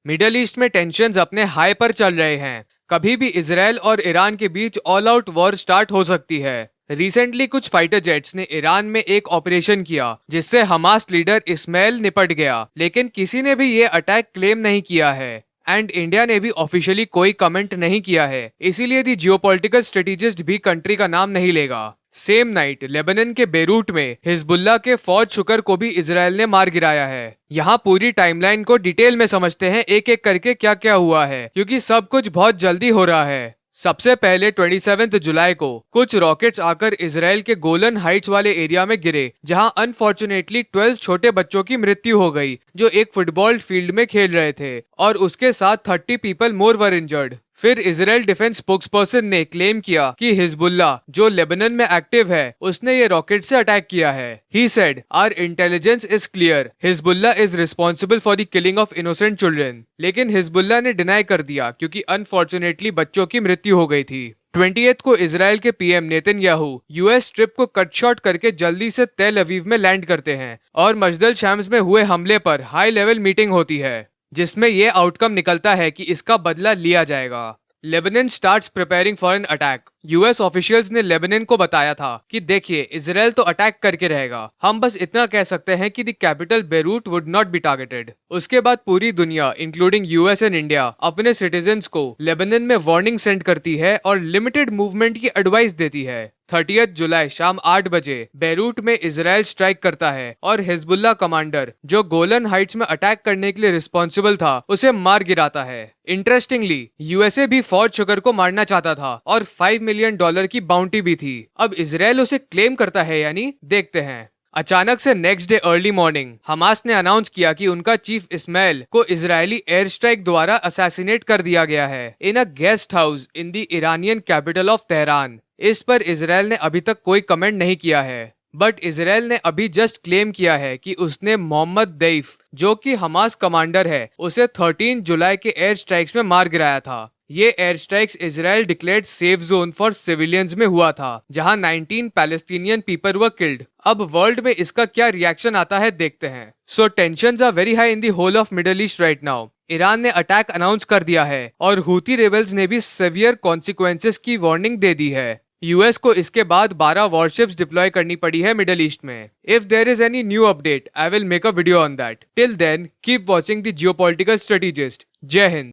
Middle east में tensions अपने high पर चल रहे हैं। कभी भी इजराइल और ईरान के बीच ऑल आउट वॉर स्टार्ट हो सकती है। रिसेंटली कुछ फाइटर जेट्स ने ईरान में एक ऑपरेशन किया जिससे हमास लीडर इस्माइल निपट गया, लेकिन किसी ने भी ये अटैक क्लेम नहीं किया है एंड इंडिया ने भी ऑफिशियली कोई कमेंट नहीं किया है। इसीलिए दी जियोपॉलिटिकल स्ट्रेटेजिस्ट भी कंट्री का नाम नहीं लेगा। सेम नाइट लेबनान के बेरूट में हिजबुल्लाह के फौज शुकर को भी इजराइल ने मार गिराया है। यहाँ पूरी टाइमलाइन को डिटेल में समझते हैं एक एक करके क्या क्या हुआ है, क्योंकि सब कुछ बहुत जल्दी हो रहा है। सबसे पहले 27 जुलाई को कुछ रॉकेट्स आकर इजराइल के गोलन हाइट्स वाले एरिया में गिरे, जहां अनफॉर्चुनेटली 12 छोटे बच्चों की मृत्यु हो गई जो एक फुटबॉल फील्ड में खेल रहे थे, और उसके साथ 30 पीपल मोर वर इंजर्ड। फिर इजराइल डिफेंस स्पोक्सपर्सन ने क्लेम किया कि हिजबुल्लाह जो लेबनान में एक्टिव है उसने ये रॉकेट से अटैक किया है। He said our intelligence is clear, Hezbollah is responsible for the killing of innocent children. लेकिन हिजबुल्लाह ने डिनाई कर दिया क्योंकि अनफॉर्चुनेटली बच्चों की मृत्यु हो गई थी। 28 को इजराइल के पीएम नेतन्याहू यूएस ट्रिप को कट शॉर्ट करके जल्दी से तेल अवीव में लैंड करते हैं और मजदल शम्स में हुए हमले पर हाई लेवल मीटिंग होती है, जिसमें यह आउटकम निकलता है कि इसका बदला लिया जाएगा। Lebanon starts preparing for an attack. US officials ने लेबनान को बताया था कि देखिए इजराइल तो अटैक करके रहेगा, हम बस इतना कह सकते हैं कि the capital Beirut would not be targeted. उसके बाद पूरी दुनिया इंक्लूडिंग यूएस एंड इंडिया अपने सिटीजन्स को लेबनान में वार्निंग सेंड करती है और लिमिटेड मूवमेंट की एडवाइस देती है। 30 जुलाई शाम 8 बजे बेरूट में इजराइल स्ट्राइक करता है और हिजबुल्लाह कमांडर जो गोलन हाइट्स में अटैक करने के लिए रिस्पॉन्सिबल था उसे मार गिराता है। इंटरेस्टिंगली यूएसए भी फौज शुगर को मारना चाहता था और $5 मिलियन की बाउंटी भी थी। अब इजराइल उसे क्लेम करता है, यानी देखते हैं। अचानक से next day early morning Hamas ने अनाउंस किया कि उनका चीफ इस्माइल को इजरायली एयर स्ट्राइक द्वारा असैसिनेट कर दिया गया है in a guest house in the Iranian capital of Tehran. इस पर इजराइल ने अभी तक कोई कमेंट नहीं किया है, बट इजराइल ने अभी जस्ट क्लेम किया है कि उसने मोहम्मद दैफ जो कि हमास कमांडर है उसे 13 जुलाई के एयर स्ट्राइक्स में मार गिराया था। ये air strikes Israel declared safe zone for civilians में हुआ था, जहां 19 पैलेस्टीनियन पीपल वर किल्ड। अब वर्ल्ड में इसका क्या रिएक्शन आता है देखते हैं। So tensions are very high in the whole of Middle East right now. Iran ने अटैक अनाउंस कर दिया है और हूती रेबल्स ने भी सेवियर कॉन्सिक्वेंसेस की वार्निंग दे दी है। यूएस को इसके बाद 12 वॉरशिप्स डिप्लॉय करनी पड़ी है मिडिल ईस्ट में। If there is any new update I will make a video on that. Till then keep watching the geopolitical strategist. जय हिंद।